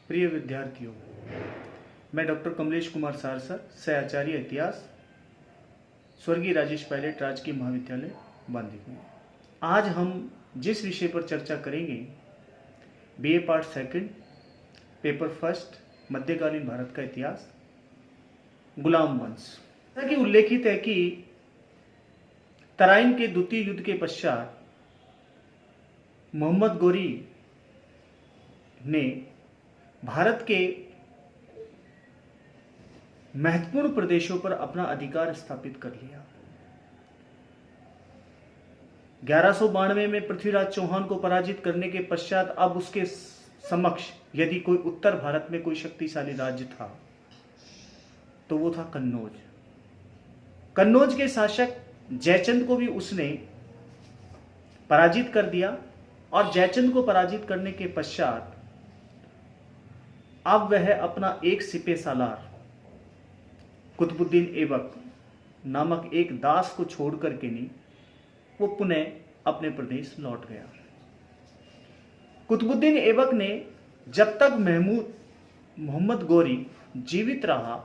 प्रिय विद्यार्थियों, मैं डॉक्टर कमलेश कुमार सारसर, सहआचार्य इतिहास, स्वर्गीय राजेश पायलट राजकीय महाविद्यालय बांदीकुई। आज हम जिस विषय पर चर्चा करेंगे, BA part second, paper first, मध्यकालीन भारत का इतिहास, गुलाम वंश। जैसा कि उल्लेखित है कि तराइन के द्वितीय युद्ध के पश्चात मोहम्मद गोरी ने भारत के महत्वपूर्ण प्रदेशों पर अपना अधिकार स्थापित कर लिया। 1192 में पृथ्वीराज चौहान को पराजित करने के पश्चात अब उसके समक्ष यदि कोई उत्तर भारत में कोई शक्तिशाली राज्य था तो वो था कन्नौज। कन्नौज के शासक जयचंद को भी उसने पराजित कर दिया और जयचंद को पराजित करने के पश्चात अब वह अपना एक सिपह सालार कुतुबुद्दीन ऐबक नामक एक दास को छोड़ करके नहीं, वो पुनः अपने प्रदेश लौट गया। कुतुबुद्दीन ऐबक ने जब तक मोहम्मद गोरी जीवित रहा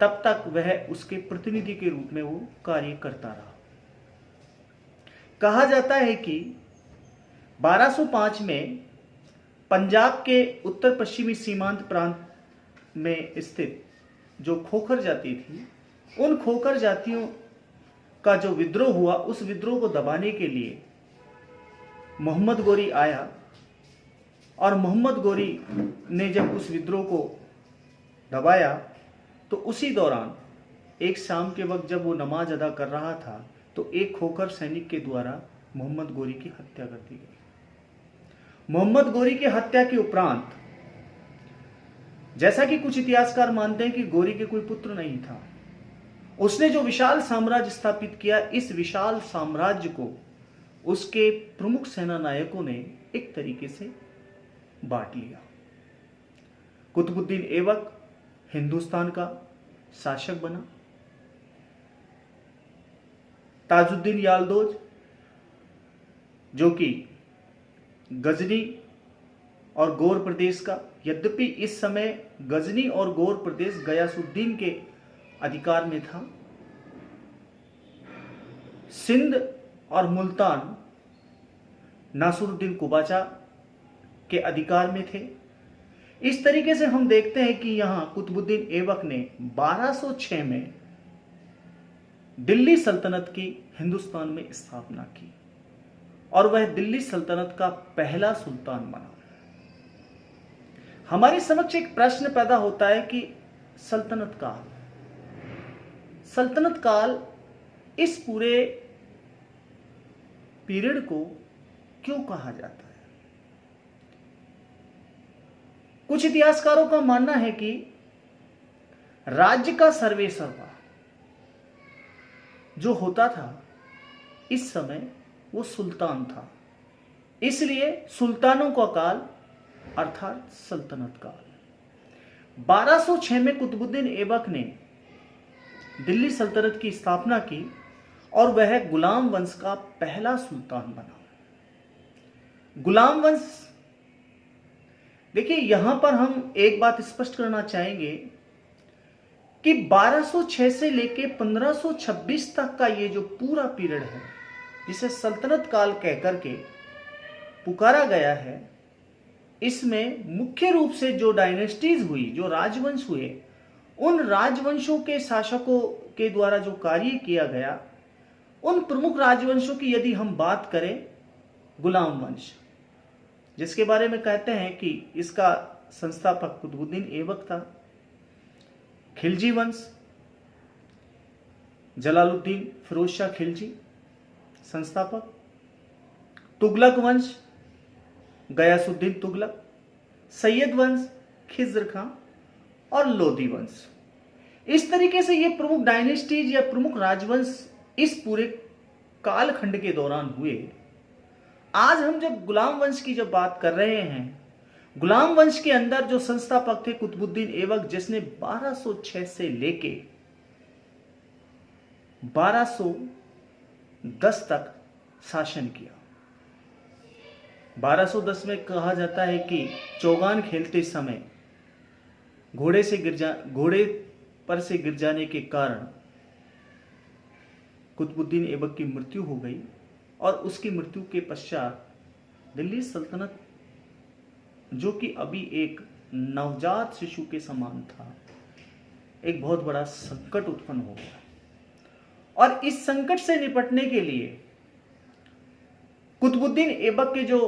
तब तक वह उसके प्रतिनिधि के रूप में वो कार्य करता रहा। कहा जाता है कि 1205 में पंजाब के उत्तर पश्चिमी सीमांत प्रांत में स्थित जो खोखर जाति थी, उन खोखर जातियों का जो विद्रोह हुआ, उस विद्रोह को दबाने के लिए मोहम्मद गोरी आया और मोहम्मद गोरी ने जब उस विद्रोह को दबाया तो उसी दौरान एक शाम के वक्त जब वो नमाज अदा कर रहा था तो एक खोखर सैनिक के द्वारा मोहम्मद गोरी की हत्या कर दी गई। मोहम्मद गोरी की हत्या के उपरांत, जैसा कि कुछ इतिहासकार मानते हैं कि गोरी के कोई पुत्र नहीं था, उसने जो विशाल साम्राज्य स्थापित किया, इस विशाल साम्राज्य को उसके प्रमुख सेना नायकों ने एक तरीके से बांट लिया। कुतुबुद्दीन ऐबक हिंदुस्तान का शासक बना, ताजुद्दीन यालदोज जो कि गजनी और गौर प्रदेश का, यद्यपि इस समय गजनी और गौर प्रदेश गयासुद्दीन के अधिकार में था, सिंध और मुल्तान नासुरुद्दीन कुबाचा के अधिकार में थे। इस तरीके से हम देखते हैं कि यहां कुतुबुद्दीन ऐबक ने 1206 में दिल्ली सल्तनत की हिंदुस्तान में स्थापना की और वह दिल्ली सल्तनत का पहला सुल्तान बना। हमारे समक्ष एक प्रश्न पैदा होता है कि सल्तनत काल इस पूरे पीरियड को क्यों कहा जाता है? कुछ इतिहासकारों का मानना है कि राज्य का सर्वेसर्वा जो होता था इस समय वो सुल्तान था, इसलिए सुल्तानों का काल अर्थात सल्तनत काल। 1206 में कुतुबुद्दीन ऐबक ने दिल्ली सल्तनत की स्थापना की और वह गुलाम वंश का पहला सुल्तान बना। गुलाम वंश, देखिए यहां पर हम एक बात स्पष्ट करना चाहेंगे कि 1206 से लेके 1526 तक का ये जो पूरा पीरियड है, जिसे सल्तनत काल कहकर के पुकारा गया है, इसमें मुख्य रूप से जो डायनेस्टीज हुई, जो राजवंश हुए, उन राजवंशों के शासकों के द्वारा जो कार्य किया गया, उन प्रमुख राजवंशों की यदि हम बात करें, गुलाम वंश, जिसके बारे में कहते हैं कि इसका संस्थापक कुतुबुद्दीन ऐबक था, खिलजी वंश, जलालुद्दीन फिरोज शाह खिलजी संस्थापक, तुगलक वंश गयासुद्दीन तुगलक, सैयद वंश खिज्र खां और लोदी वंश। इस तरीके से ये प्रमुख डायनेस्टीज या प्रमुख राजवंश इस पूरे कालखंड के दौरान हुए। आज हम जब गुलाम वंश की जब बात कर रहे हैं, गुलाम वंश के अंदर जो संस्थापक थे कुतुबुद्दीन ऐबक, जिसने 1206 से लेके 1210 तक शासन किया। 1210 में कहा जाता है कि चौगान खेलते समय घोड़े पर से गिर जाने के कारण कुतुबुद्दीन ऐबक की मृत्यु हो गई और उसकी मृत्यु के पश्चात दिल्ली सल्तनत, जो कि अभी एक नवजात शिशु के समान था, एक बहुत बड़ा संकट उत्पन्न हो गया। और इस संकट से निपटने के लिए कुतुबुद्दीन ऐबक के जो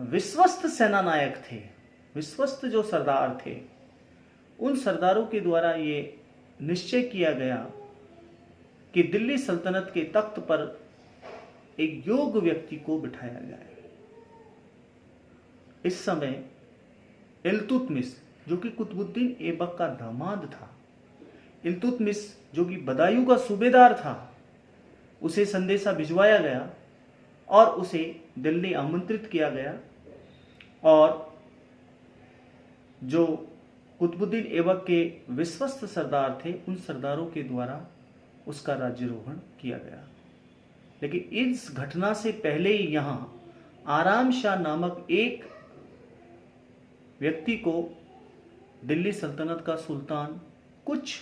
विश्वस्त सेनानायक थे, विश्वस्त जो सरदार थे, उन सरदारों के द्वारा ये निश्चय किया गया कि दिल्ली सल्तनत के तख्त पर एक योग्य व्यक्ति को बिठाया जाए। इस समय इल्तुतमिश, जो कि कुतुबुद्दीन ऐबक का दामाद था, इल्तुतमिश जो कि बदायूं का सूबेदार था, उसे संदेशा भिजवाया गया और उसे दिल्ली आमंत्रित किया गया। और जो कुतुबुद्दीन ऐबक के विश्वस्त सरदार थे, उन सरदारों के द्वारा उसका राज्यारोहण किया गया। लेकिन इस घटना से पहले ही यहां आराम शाह नामक एक व्यक्ति को दिल्ली सल्तनत का सुल्तान कुछ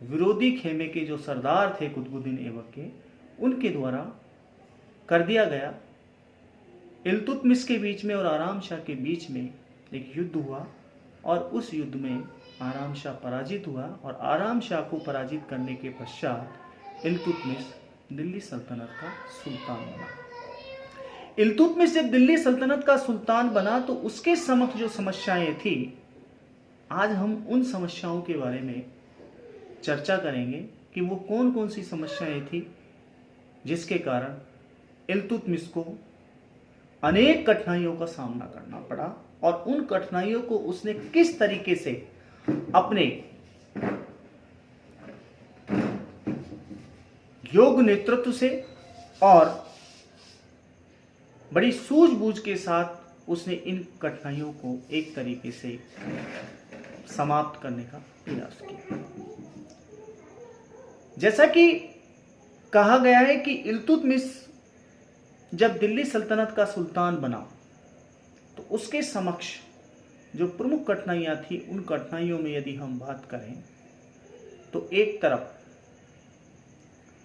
विरोधी खेमे के जो सरदार थे कुतुबुद्दीन ऐबक के, उनके द्वारा कर दिया गया। इल्तुतमिश के बीच में और आराम शाह के बीच में एक युद्ध हुआ और उस युद्ध में आराम शाह पराजित हुआ और आराम शाह को पराजित करने के पश्चात इल्तुतमिश दिल्ली सल्तनत का सुल्तान बना। इल्तुतमिश जब दिल्ली सल्तनत का सुल्तान बना तो उसके समक्ष जो समस्याएं थी, आज हम उन समस्याओं के बारे में चर्चा करेंगे कि वो कौन कौन सी समस्याएं थी जिसके कारण इल्तुतमिश को अनेक कठिनाइयों का सामना करना पड़ा और उन कठिनाइयों को उसने किस तरीके से अपने योग्य नेतृत्व से और बड़ी सूझबूझ के साथ उसने इन कठिनाइयों को एक तरीके से समाप्त करने का प्रयास किया। जैसा कि कहा गया है कि इल्तुतमिश जब दिल्ली सल्तनत का सुल्तान बना तो उसके समक्ष जो प्रमुख कठिनाइयां थी, उन कठिनाइयों में यदि हम बात करें तो एक तरफ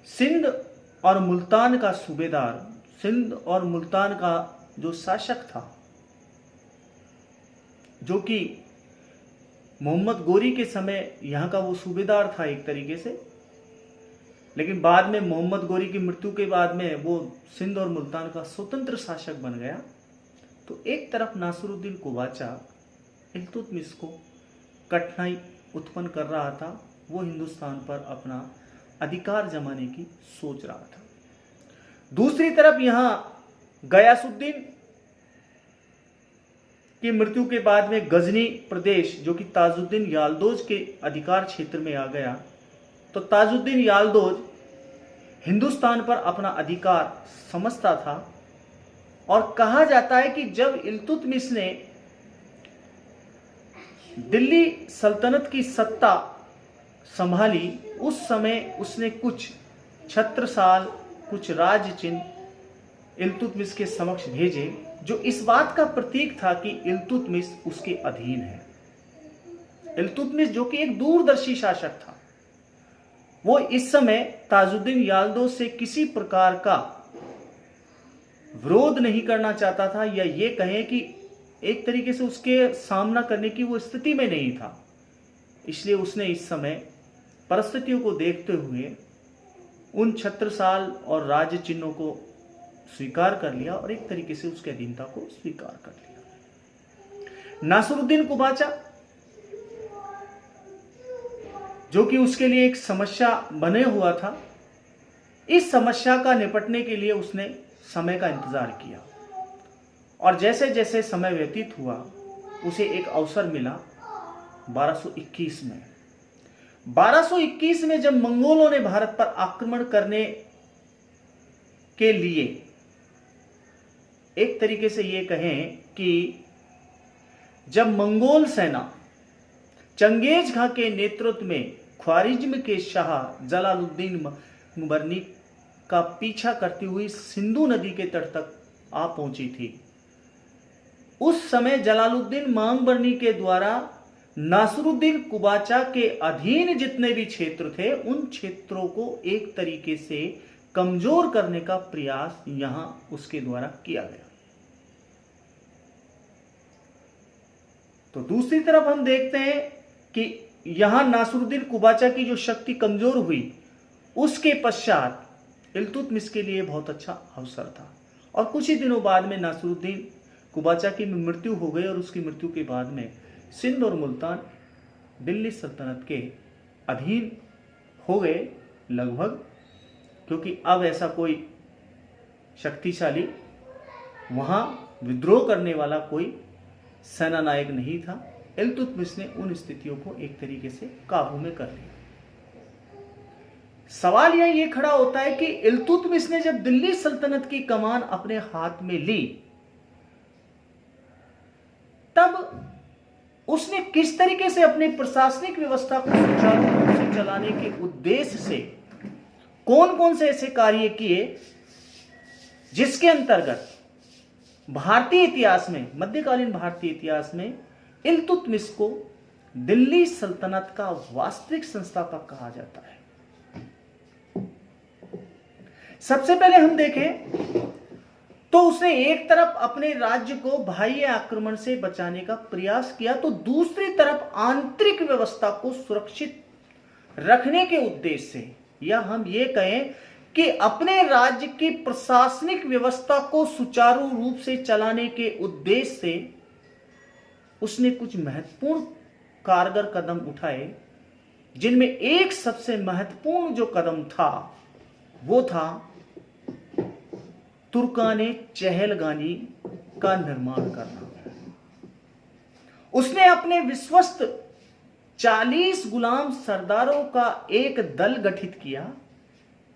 सिंध और मुल्तान का सूबेदार, सिंध और मुल्तान का जो शासक था, जो कि मोहम्मद गोरी के समय यहां का वो सूबेदार था एक तरीके से, लेकिन बाद में मोहम्मद गोरी की मृत्यु के बाद में वो सिंध और मुल्तान का स्वतंत्र शासक बन गया। तो एक तरफ नासिरुद्दीन कुबाचा इल्तुतमिश को कठिनाई उत्पन्न कर रहा था, वो हिंदुस्तान पर अपना अधिकार जमाने की सोच रहा था। दूसरी तरफ यहां गयासुद्दीन की मृत्यु के बाद में गजनी प्रदेश, जो कि ताजुद्दीन यालदोज के अधिकार क्षेत्र में आ गया, तो ताजुद्दीन यालदोज हिंदुस्तान पर अपना अधिकार समझता था। और कहा जाता है कि जब इल्तुतमिश ने दिल्ली सल्तनत की सत्ता संभाली, उस समय उसने कुछ छत्रसाल, कुछ राज्य चिन्ह इल्तुतमिश के समक्ष भेजे, जो इस बात का प्रतीक था कि इल्तुतमिश उसके अधीन है। इल्तुतमिश जो कि एक दूरदर्शी शासक था, वो इस समय ताजुद्दीन यालदोज से किसी प्रकार का विरोध नहीं करना चाहता था, या ये कहें कि एक तरीके से उसके सामना करने की वो स्थिति में नहीं था। इसलिए उसने इस समय परिस्थितियों को देखते हुए उन छत्रसाल और राज्य चिन्हों को स्वीकार कर लिया और एक तरीके से उसके अधीनता को स्वीकार कर लिया। नासिरुद्दीन कुबाचा, जो कि उसके लिए एक समस्या बने हुआ था, इस समस्या का निपटने के लिए उसने समय का इंतजार किया और जैसे जैसे समय व्यतीत हुआ उसे एक अवसर मिला 1221 में। 1221 में जब मंगोलों ने भारत पर आक्रमण करने के लिए, एक तरीके से ये कहें कि जब मंगोल सेना चंगेज खां के नेतृत्व में ख्वारिज्म के शाह जलालुद्दीन मुबरनी का पीछा करती हुई सिंधु नदी के तट तक आ पहुंची थी, उस समय जलालुद्दीन मांगबरनी के द्वारा नासरुद्दीन कुबाचा के अधीन जितने भी क्षेत्र थे उन क्षेत्रों को एक तरीके से कमजोर करने का प्रयास यहां उसके द्वारा किया गया। तो दूसरी तरफ हम देखते हैं कि यहां नासरुद्दीन कुबाचा की जो शक्ति कमजोर हुई, उसके पश्चात इल्तुतमिश के लिए बहुत अच्छा अवसर था और कुछ ही दिनों बाद में नासरुद्दीन कुबाचा की मृत्यु हो गई और उसकी मृत्यु के बाद में सिंध और मुल्तान दिल्ली सल्तनत के अधीन हो गए लगभग, क्योंकि अब ऐसा कोई शक्तिशाली वहां विद्रोह करने वाला कोई सेना नायक नहीं था। इल्तुतमिश ने उन स्थितियों को एक तरीके से काबू में कर लिया। सवाल यह खड़ा होता है कि इल्तुतमिश ने जब दिल्ली सल्तनत की कमान अपने हाथ में ली, तब उसने किस तरीके से अपनी प्रशासनिक व्यवस्था को सुचारू रूप से चलाने के उद्देश्य से कौन कौन से ऐसे कार्य किए जिसके अंतर्गत भारतीय इतिहास में, मध्यकालीन भारतीय इतिहास में इल्तुतमिश को दिल्ली सल्तनत का वास्तविक संस्थापक कहा जाता है। सबसे पहले हम देखें तो उसने एक तरफ अपने राज्य को बाह्य आक्रमण से बचाने का प्रयास किया, तो दूसरी तरफ आंतरिक व्यवस्था को सुरक्षित रखने के उद्देश्य से, या हम ये कहें कि अपने राज्य की प्रशासनिक व्यवस्था को सुचारू रूप से चलाने के उद्देश्य से उसने कुछ महत्वपूर्ण कारगर कदम उठाए, जिनमें एक सबसे महत्वपूर्ण जो कदम था वो था तुर्काने चहलगानी का निर्माण करना। उसने अपने विश्वस्त 40 गुलाम सरदारों का एक दल गठित किया,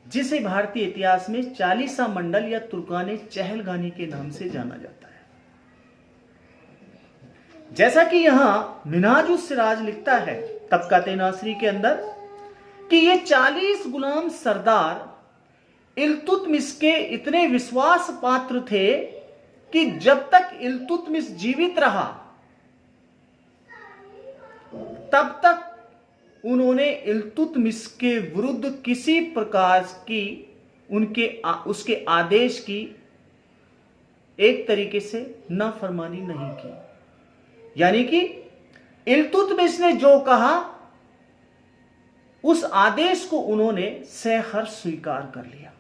जिसे भारतीय इतिहास में चालीसा मंडल या तुर्काने चहलगानी के नाम से जाना जाता है। जैसा कि यहां मिन्हाजुस सिराज लिखता है तबकाते नासरी के अंदर कि ये 40 गुलाम सरदार इल्तुतमिश के इतने विश्वास पात्र थे कि जब तक इल्तुतमिश जीवित रहा तब तक उन्होंने इल्तुतमिश के विरुद्ध किसी प्रकार की उसके आदेश की एक तरीके से नाफरमानी नहीं की। यानी कि इल्तुतमिश ने जो कहा उस आदेश को उन्होंने सहर्ष स्वीकार कर लिया।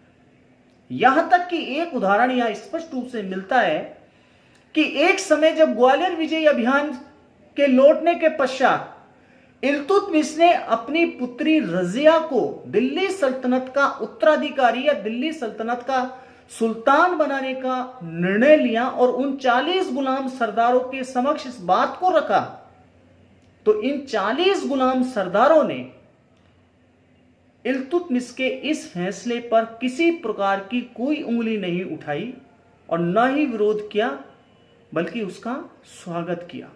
यहां तक कि एक उदाहरण यहां स्पष्ट रूप से मिलता है कि एक समय जब ग्वालियर विजय अभियान के लौटने के पश्चात इल्तुतमिश ने अपनी पुत्री रजिया को दिल्ली सल्तनत का उत्तराधिकारी या दिल्ली सल्तनत का सुल्तान बनाने का निर्णय लिया और उन 40 गुलाम सरदारों के समक्ष इस बात को रखा, तो इन 40 गुलाम सरदारों ने इल्तुतमिश के इस फैसले पर किसी प्रकार की कोई उंगली नहीं उठाई और न ही विरोध किया, बल्कि उसका स्वागत किया।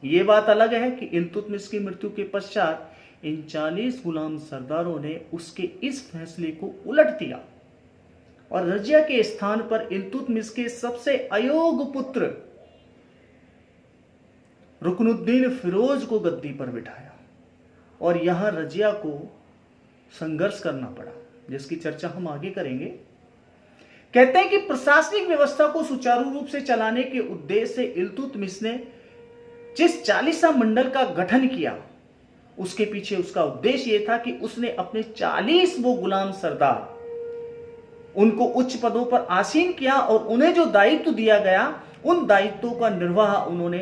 यह बात अलग है कि इल्तुतमिश की मृत्यु के पश्चात इन 40 गुलाम सरदारों ने उसके इस फैसले को उलट दिया और रजिया के स्थान पर इल्तुतमिश के सबसे अयोग्य पुत्र रुकनुद्दीन फिरोज को गद्दी पर बिठाया और यहां रजिया को संघर्ष करना पड़ा, जिसकी चर्चा हम आगे करेंगे। कहते हैं कि प्रशासनिक व्यवस्था को सुचारू रूप से चलाने के उद्देश्य से इल्तुतमिश ने जिस चालीसा मंडल का गठन किया, उसके पीछे उसका उद्देश्य यह था कि उसने अपने 40 वो गुलाम सरदार उनको उच्च पदों पर आसीन किया और उन्हें जो दायित्व दिया गया उन दायित्वों का निर्वाह उन्होंने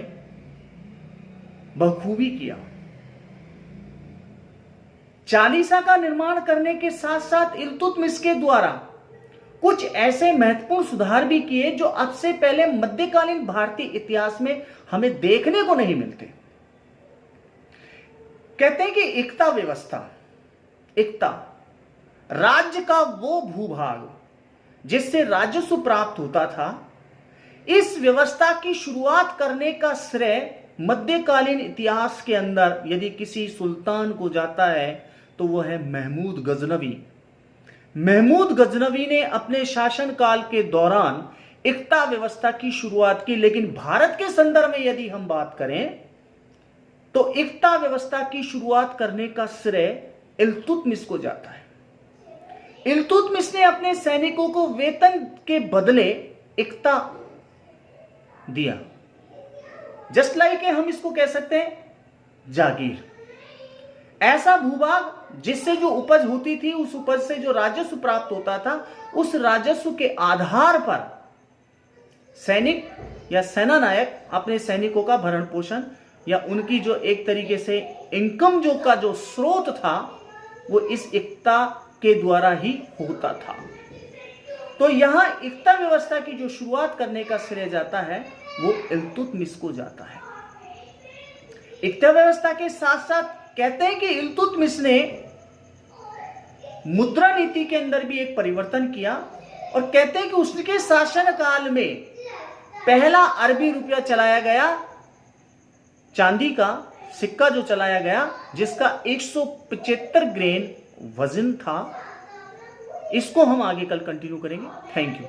बखूबी किया। चालीसा का निर्माण करने के साथ साथ इल्तुतमिश के द्वारा कुछ ऐसे महत्वपूर्ण सुधार भी किए जो अब से पहले मध्यकालीन भारतीय इतिहास में हमें देखने को नहीं मिलते। कहते हैं कि एकता व्यवस्था, एकता राज्य का वो भूभाग जिससे राजस्व प्राप्त होता था, इस व्यवस्था की शुरुआत करने का श्रेय मध्यकालीन इतिहास के अंदर यदि किसी सुल्तान को जाता है तो वह है महमूद गजनवी। महमूद गजनवी ने अपने शासनकाल के दौरान एकता व्यवस्था की शुरुआत की। लेकिन भारत के संदर्भ में यदि हम बात करें तो इक्ता व्यवस्था की शुरुआत करने का श्रेय इल्तुतमिश को जाता है। इल्तुतमिश ने अपने सैनिकों को वेतन के बदले इक्ता दिया। जस्ट लाइक हम इसको कह सकते हैं जागीर। ऐसा भूभाग जिससे जो उपज होती थी, उस उपज से जो राजस्व प्राप्त होता था, उस राजस्व के आधार पर सैनिक या सेना नायक अपने सैनिकों का भरण पोषण या उनकी जो एक तरीके से इनकम जो का जो स्रोत था, वो इस इक्ता के द्वारा ही होता था। तो यहां इक्ता व्यवस्था की जो शुरुआत करने का श्रेय जाता है वो इल्तुतमिश को जाता है। इक्ता व्यवस्था के साथ साथ कहते हैं कि इल्तुतमिश ने मुद्रा नीति के अंदर भी एक परिवर्तन किया और कहते हैं कि उसके शासन काल में पहला अरबी रुपया चलाया गया, चांदी का सिक्का जो चलाया गया, जिसका 175 ग्रेन वजन था। इसको हम आगे कल कंटिन्यू करेंगे। Thank you.